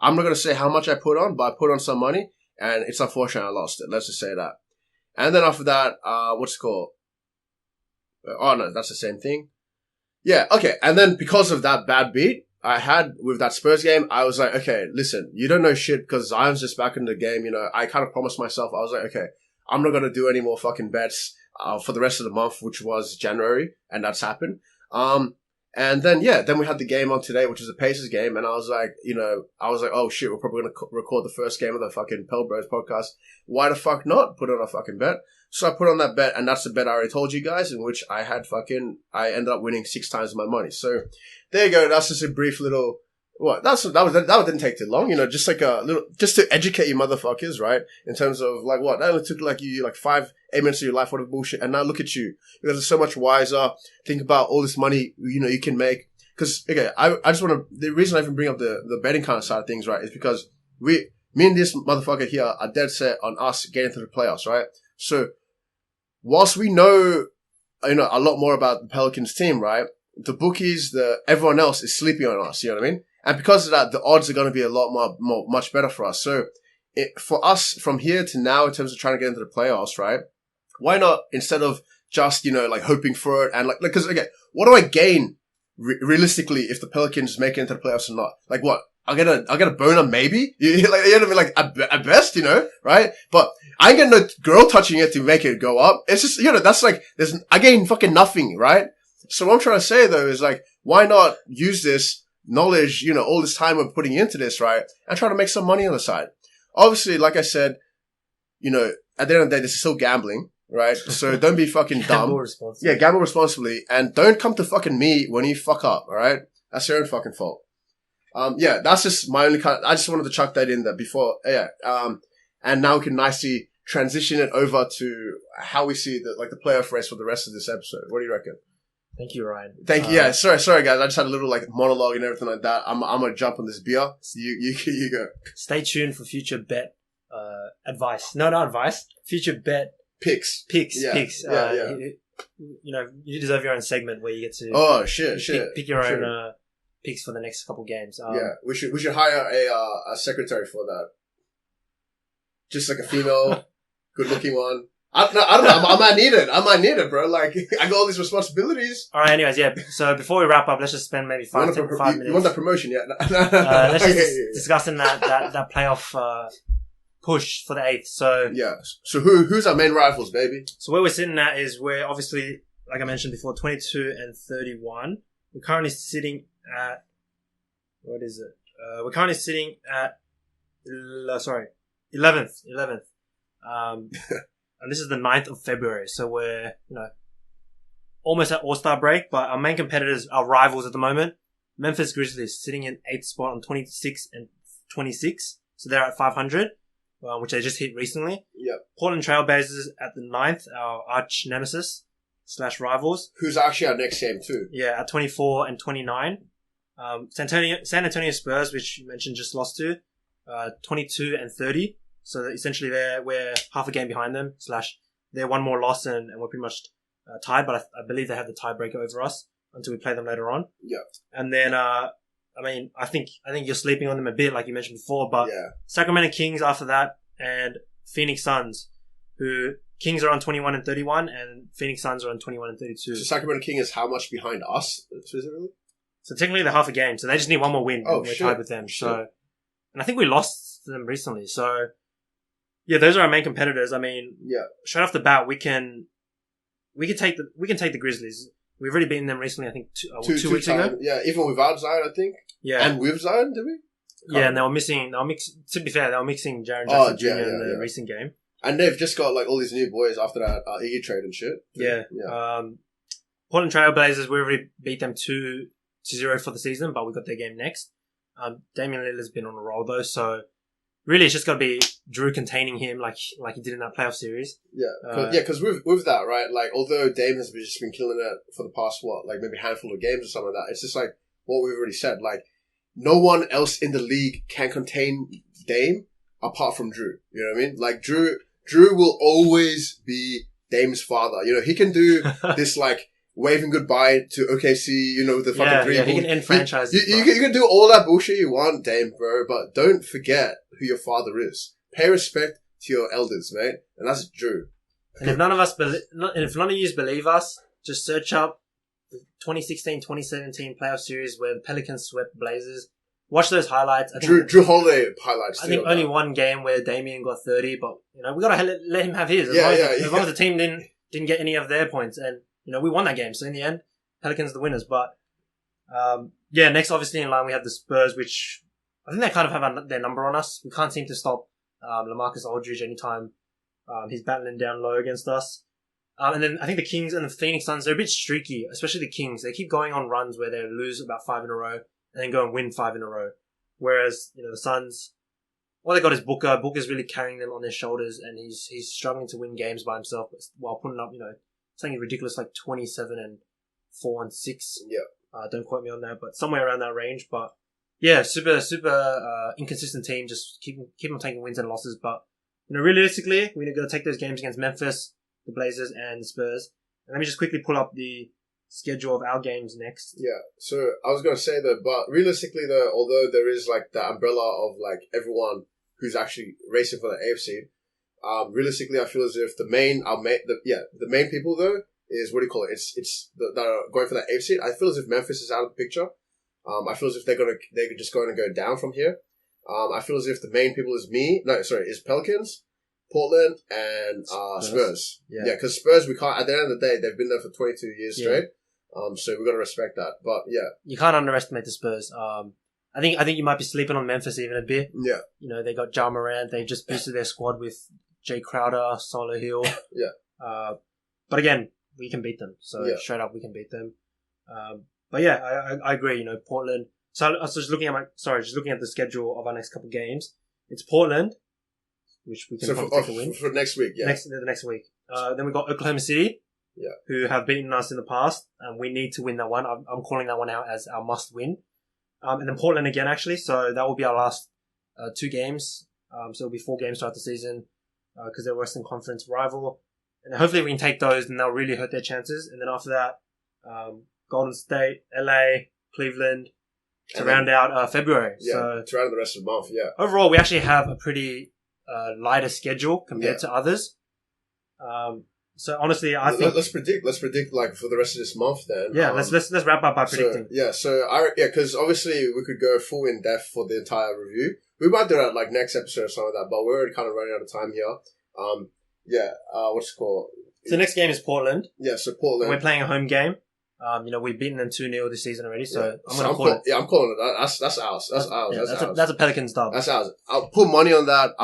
I'm not going to say how much I put on, but I put on some money and it's unfortunate I lost it. Let's just say that. And then after that, what's it called? Oh no, that's the same thing. Yeah. Okay. And then because of that bad beat I had with that Spurs game, I was like, okay, listen, you don't know shit because Zion's just back in the game. I kind of promised myself, I was like, okay, I'm not going to do any more fucking bets for the rest of the month, which was January, and that's happened. And then we had the game on today, which is a Pacers game, and I was like, oh shit, we're probably going to record the first game of the fucking Pelbros podcast. Why the fuck not put on a fucking bet? So I put on that bet, and that's the bet I already told you guys, in which I ended up winning 6 times my money. So there you go. That's just a brief little. That didn't take too long, just like a little, just to educate you motherfuckers, right? In terms of like what, that only took like you like 5-8 minutes of your life, whatever bullshit. And now look at you. You guys are so much wiser. Think about all this money, you can make. Cause, okay, I just want to, the reason I even bring up the betting kind of side of things, right, is because me and this motherfucker here are dead set on us getting to the playoffs, right? So, whilst we know, a lot more about the Pelicans team, right? The bookies, everyone else is sleeping on us, you know what I mean? And because of that, the odds are going to be a lot much better for us. So for us from here to now, in terms of trying to get into the playoffs, right? Why not, instead of just, like hoping for it and because again, what do I gain realistically if the Pelicans make it into the playoffs or not? Like what? I'll get a boner maybe. You know what I mean? Like at best, you know, right? But I ain't getting no girl touching it to make it go up. It's just, you know, that's like, I gain fucking nothing, right? So what I'm trying to say though is like, why not use this knowledge, you know, all this time we're putting into this, right? And try to make some money on the side. Obviously, like I said, you know, at the end of the day, this is still gambling, right? So don't be fucking dumb. Gamble responsibly. Yeah, gamble responsibly. And don't come to fucking me when you fuck up, alright? That's your own fucking fault. Yeah, that's just my only I just wanted to chuck that in there before, and now we can nicely transition it over to how we see the playoff race for the rest of this episode. What do you reckon? Thank you, Ryan. Thank you. Yeah, sorry guys. I just had a little like monologue and everything like that. I'm gonna jump on this beer. You go. Stay tuned for future bet, advice. No, not advice. Future bet picks. Yeah. You know, you deserve your own segment where you get to pick your own picks for the next couple games. We should hire a secretary for that. Just like a female, good looking one. I don't know. I might need it, bro. Like I got all these responsibilities. All right. Anyways, yeah. So before we wrap up, let's just spend maybe 5 minutes. You want that promotion? Yeah. Let's just discussing that playoff push for the 8th. So yeah. So who's our main rivals, baby? So where we're sitting at is we're obviously, like I mentioned before, 22 and 31. We're currently sitting at, what is it? We're currently sitting at 11th. And this is the 9th of February. So we're, you know, almost at All-Star break, but our main competitors, our rivals at the moment, Memphis Grizzlies sitting in 8th spot on 26 and 26. So they're at 500, which they just hit recently. Yep. Portland Trailblazers at the 9th, our arch nemesis / rivals. Who's actually our next game too. Yeah, at 24 and 29. San Antonio Spurs, which you mentioned just lost to, 22 and 30. So essentially we're half a game behind them / they're one more loss and we're pretty much tied, but I believe they have the tiebreaker over us until we play them later on. Yeah. And then, I think you're sleeping on them a bit, like you mentioned before, but yeah. Sacramento Kings after that and Phoenix Suns, who Kings are on 21 and 31 and Phoenix Suns are on 21 and 32. So Sacramento King is how much behind us? Specifically? So technically they're half a game, so they just need one more win and we're tied with them. Sure. So, and I think we lost to them recently, so yeah, those are our main competitors. I mean, yeah. Straight off the bat, we can take the Grizzlies. We've already beaten them recently. I think two weeks ago. Yeah, even without Zion, I think. Yeah, and with Zion, did we? Yeah, and they were missing. To be fair, they were mixing Jaren Jackson Jr. in the recent game. And they've just got like all these new boys after that Iggy trade and shit. Yeah. Portland Trailblazers, we already beat them 2-0 for the season, but we got their game next. Damian Lillard's been on a roll though, so. Really, it's just got to be Drew containing him like he did in that playoff series. Yeah, because with that, right, like, although Dame has just been killing it for the past, maybe a handful of games or something like that, it's just like what we've already said. Like, no one else in the league can contain Dame apart from Drew. You know what I mean? Like, Drew will always be Dame's father. You know, he can do this, like, waving goodbye to OKC, you know, with the fucking green. Yeah, he can end franchises. You can do all that bullshit you want, Dame, bro, but don't forget who your father is. Pay respect to your elders, mate, and that's Drew. And if none of you believe us, just search up the 2016-2017 playoff series where the Pelicans swept Blazers. Watch those highlights. Drew Holiday highlights. I think only one game where Damian got 30, but you know we gotta let him have his. As long as the team didn't get any of their points, and you know we won that game. So in the end, Pelicans are the winners. But next obviously in line we have the Spurs, which I think they kind of have their number on us. We can't seem to stop LaMarcus Aldridge anytime he's battling down low against us. And then I think the Kings and the Phoenix Suns, they're a bit streaky, especially the Kings. They keep going on runs where they lose about 5 in a row and then go and win 5 in a row. Whereas, you know, the Suns, all they got is Booker. Booker's really carrying them on their shoulders and he's struggling to win games by himself while putting up, you know, something ridiculous like 27 and 4 and 6. Yeah. Don't quote me on that, but somewhere around that range. But yeah, super inconsistent team. Just keep on taking wins and losses. But, you know, realistically, we're going to take those games against Memphis, the Blazers, and the Spurs. And let me just quickly pull up the schedule of our games next. Yeah, so I was going to say that, but realistically though, although there is like the umbrella of like everyone who's actually racing for the AFC, realistically I feel as if the main people though is, what do you call it? It's that are going for the AFC. I feel as if Memphis is out of the picture. I feel as if they're just going to go down from here. I feel as if the main people is Pelicans, Portland, and Spurs. Yeah, because Spurs, we can't. At the end of the day, they've been there for 22 years straight. So we've got to respect that. But yeah, you can't underestimate the Spurs. I think you might be sleeping on Memphis even a bit. Yeah, they got Ja Morant. They just boosted their squad with Jay Crowder, Solo Hill. Yeah. But again, we can beat them. So straight up, we can beat them. But yeah, I agree. Portland. So I was just looking at the schedule of our next couple of games. It's Portland, which we can probably take a win for next week. Yeah, the next week. Then we got Oklahoma City. Yeah. Who have beaten us in the past, and we need to win that one. I'm calling that one out as our must win. And then Portland again, actually. So that will be our last 2 games. So it'll be 4 games throughout the season because they're Western Conference rival. And hopefully we can take those, and they'll really hurt their chances. And then after that, Golden State, LA, Cleveland to round out February. Yeah, so to round out the rest of the month. Yeah. Overall, we actually have a pretty lighter schedule compared to others. So honestly, I think let's predict like for the rest of this month then. Yeah, let's wrap up by predicting. Because obviously we could go full in depth for the entire review. We might do that like next episode or something like that, but we're already kind of running out of time here. What's it called? So next game is Portland. Yeah, so Portland. We're playing a home game. We've beaten them 2-0 this season already, so I'm going to call it. Yeah, I'm calling it. That's ours. That's ours. Yeah, that's a Pelicans dub. That's ours. I'll put money on that.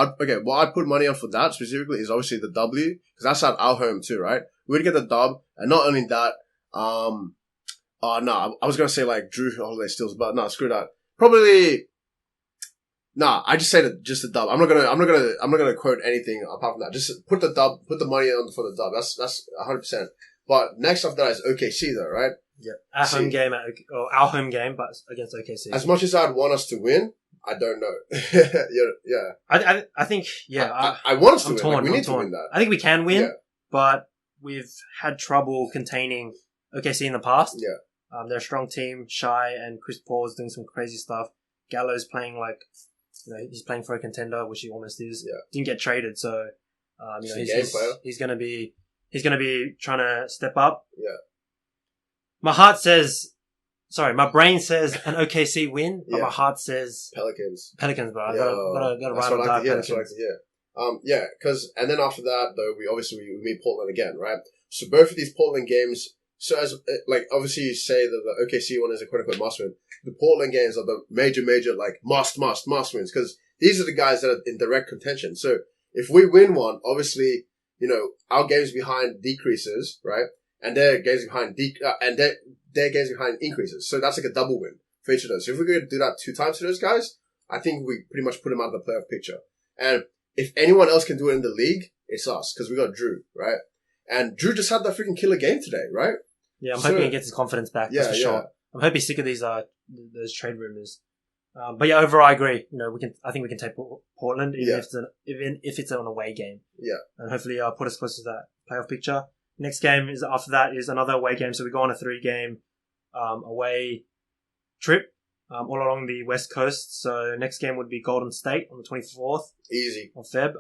What I'd put money on for that specifically is obviously the W, because that's at our home too, right? We'd get the dub, and not only that, I was going to say like Drew Holiday steals, but no, screw that. Probably, I just say that just the dub. I'm not gonna quote anything apart from that. Just put the money on for the dub. That's 100%. But next after that is OKC though, right? Yeah. Our home game, but against OKC. As much as I'd want us to win, I don't know. Yeah. I think, I want us to win. Torn, we need to win that. I think we can win, but we've had trouble containing OKC in the past. Yeah. They're a strong team. Shai and Chris Paul's doing some crazy stuff. Gallo's playing like, he's playing for a contender, which he almost is. Yeah. Didn't get traded, so, he's going to be trying to step up. Yeah. My brain says an OKC win, but my heart says Pelicans, bro. I gotta write on that. That's what I like to hear. And then after that, though, we meet Portland again, right? So both of these Portland games, so as, obviously you say that the OKC one is a quote-unquote must win. The Portland games are the major, must wins, because these are the guys that are in direct contention. So if we win one, obviously, our games behind decreases, right? And their games behind their games behind increases. So that's like a double win for each of those. So if we could do that 2 times to those guys, I think we pretty much put them out of the playoff picture. And if anyone else can do it in the league, it's us, because we got Drew, right? And Drew just had that freaking killer game today, right? Yeah, I'm hoping he gets his confidence back. That's for sure. I'm hoping he's sick of those trade rumors. But yeah, overall, I agree. I think we can take Portland, even if it's an away game. Yeah. And hopefully, put us close to that playoff picture. Next game after that is another away game. So we go on a 3-game, away trip, all along the West Coast. So next game would be Golden State on the 24th. Easy. Of Feb.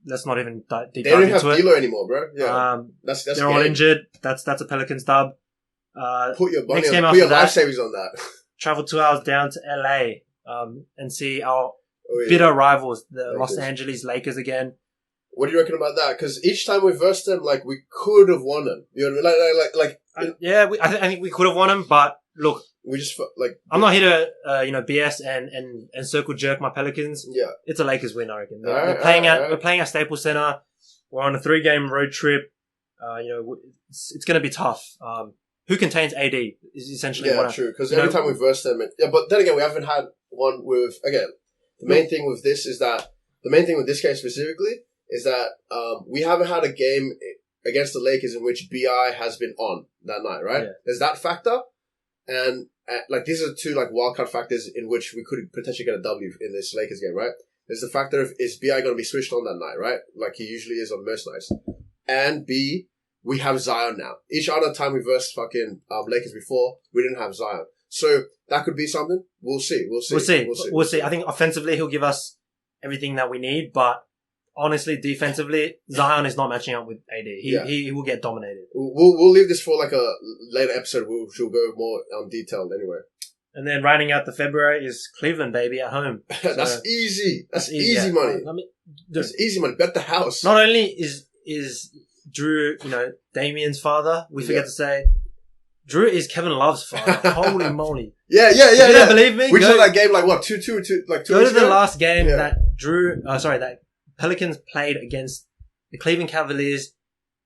Let's not even deep dive into it. They don't have D'Lo anymore, bro. Yeah. That's they're all injured. That's a Pelicans dub. Put your life savings on that. Travel 2 hours down to LA, and see our bitter rivals, the Lakers. Los Angeles Lakers again. What do you reckon about that? Because each time we versed them, we could have won them. You know what I mean? I think we could have won them, but look, we just I'm not here to BS and circle jerk my Pelicans. Yeah, it's a Lakers win, I reckon. We're playing at Staples Center. We're on a 3-game road trip. It's going to be tough. Who contains AD is essentially true. Because every time we versed them, but then again, we haven't had one with the main thing with this game specifically is that we haven't had a game against the Lakers in which BI has been on that night, right? Yeah. There's that factor, and these are 2 wildcard factors in which we could potentially get a W in this Lakers game, right? There's the factor of is BI going to be switched on that night, right? Like he usually is on most nights, and B, we have Zion now. Each other time we versed fucking Lakers before, we didn't have Zion, so that could be something. We'll see. I think offensively he'll give us everything that we need, but honestly, defensively, Zion is not matching up with AD. He will get dominated. We'll leave this for like a later episode. We'll go more detailed anyway. And then rounding out the February is Cleveland, baby, at home. That's easy. That's easy money. I mean, that's easy money. Bet the house. Not only is Drew, Damien's father, we forget to say, Drew is Kevin Love's father. Holy moly. Yeah. If you don't believe me? We saw that game like what, 2-2, like 2 Go weeks to the ago? last game that that Pelicans played against the Cleveland Cavaliers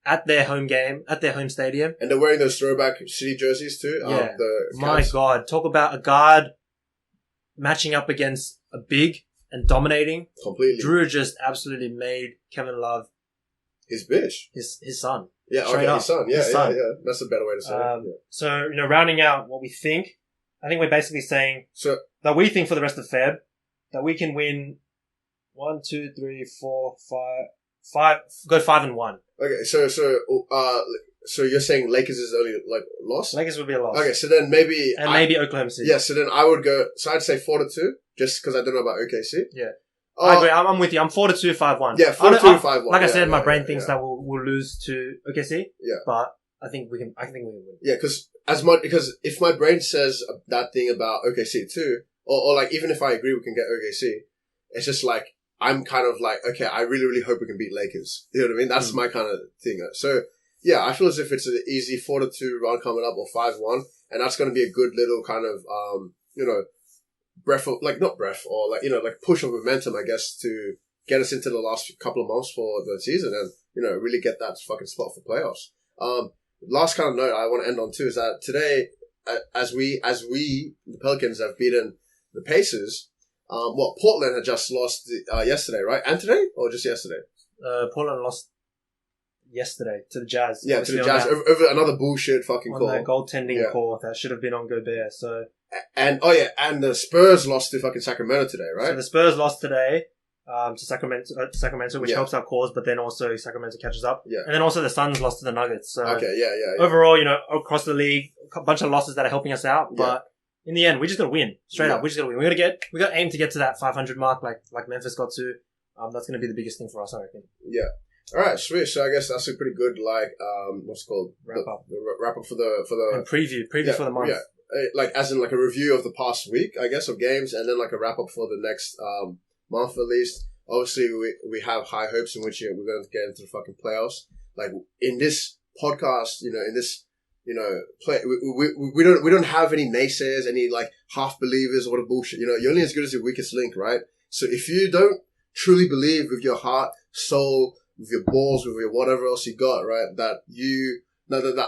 at their home game, at their home stadium. And they're wearing those throwback city jerseys too. Yeah. My God. Talk about a guard matching up against a big and dominating. Completely. Drew just absolutely made Kevin Love his bitch. His son. Yeah, Straight up. his son. Yeah, His son. yeah. That's a better way to say it. Yeah. So, rounding out what we think, I think we're basically saying that we think for the rest of Feb that we can win 1, 2, 3, 4, 5, go 5-1. Okay, so you're saying Lakers is the only like loss? Lakers would be a loss. Okay, so then maybe maybe Oklahoma City. Yeah, so then I would go. So I'd say 4-2, just because I don't know about OKC. Yeah. I agree. I'm with you. I'm 4-2, 5-1. Yeah, 4-2, 5-1. Like I said, my brain thinks that we'll lose to OKC. Yeah. But I think we can win. Yeah, because if my brain says that thing about OKC too, or like even if I agree we can get OKC, it's just like I'm kind of like, okay, I really, really hope we can beat Lakers. You know what I mean? That's my kind of thing. So yeah, I feel as if it's an easy 4-2 run coming up or 5-1, and that's going to be a good little kind of push of momentum, I guess, to get us into the last couple of months for the season and, really get that fucking spot for playoffs. Last kind of note I want to end on too is that today, as we, the Pelicans have beaten the Pacers, Portland had just lost, yesterday, right? And today? Or just yesterday? Portland lost yesterday to the Jazz. Yeah, to the Jazz over another bullshit fucking call. That goaltending call that should have been on Gobert, so. And the Spurs lost to fucking Sacramento today, right? So the Spurs lost today to Sacramento, which helps our cause, but then also Sacramento catches up. Yeah. And then also the Suns lost to the Nuggets. So okay, yeah. Overall, across the league, a bunch of losses that are helping us out, but in the end, we just gotta win. Straight up, we just gotta win. We gotta aim to get to that 500 mark, like Memphis got to. That's gonna be the biggest thing for us, I reckon. Yeah. All right, sweet. So I guess that's a pretty good what's it called wrap up. The wrap up for the and preview for the month. Yeah. As in a review of the past week, I guess, of games, and then a wrap up for the next month at least. Obviously, we have high hopes in which we're going to get into the fucking playoffs. Like in this podcast, play we don't have any naysayers, any half believers or what a bullshit. You're only as good as your weakest link, right? So if you don't truly believe with your heart, soul, with your balls, with your whatever else you got, right, that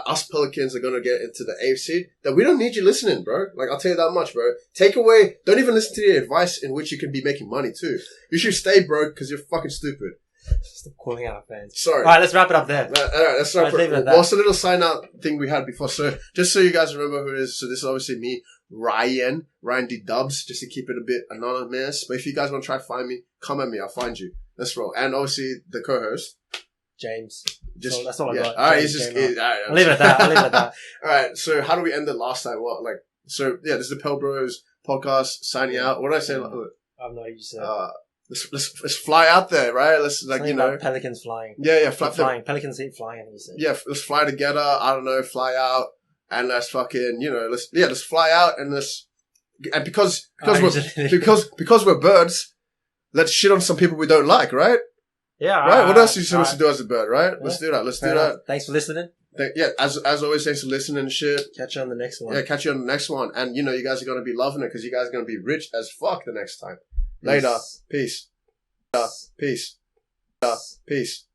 us Pelicans are going to get into the AFC, then we don't need you listening, bro. I'll tell you that much, bro. Take away, don't even listen to the advice in which you can be making money too. You should stay broke because you're fucking stupid. Stop calling out our fans. Sorry. Alright, let's wrap it up there. Alright, let's wrap it up. What's the little sign out thing we had before? So, just so you guys remember who it is, so this is obviously me, Ryan D. Dubs, just to keep it a bit anonymous. But if you guys want to try to find me, come at me, I'll find you. Let's roll. And obviously, the co-host. James. That's all I got. Alright, I'll leave it at that. Alright, so how do we end it last time? This is the Pelbros podcast signing out. What did I say? I have no idea you said. Let's fly out there, right? Let's Pelicans flying. Yeah, flying. Pelicans ain't flying. You said. Yeah, let's fly together. I don't know, fly out, and let's fucking let's fly out and because we're birds, let's shit on some people we don't like, right? Yeah. Right. What else are you supposed to do as a bird, right? Yeah. Let's do that. Let's do that. Thanks for listening. As always, thanks for listening and shit. Catch you on the next one. Yeah, catch you on the next one. And you guys are going to be loving it because you guys are going to be rich as fuck the next time. Later. Peace. Peace. Peace.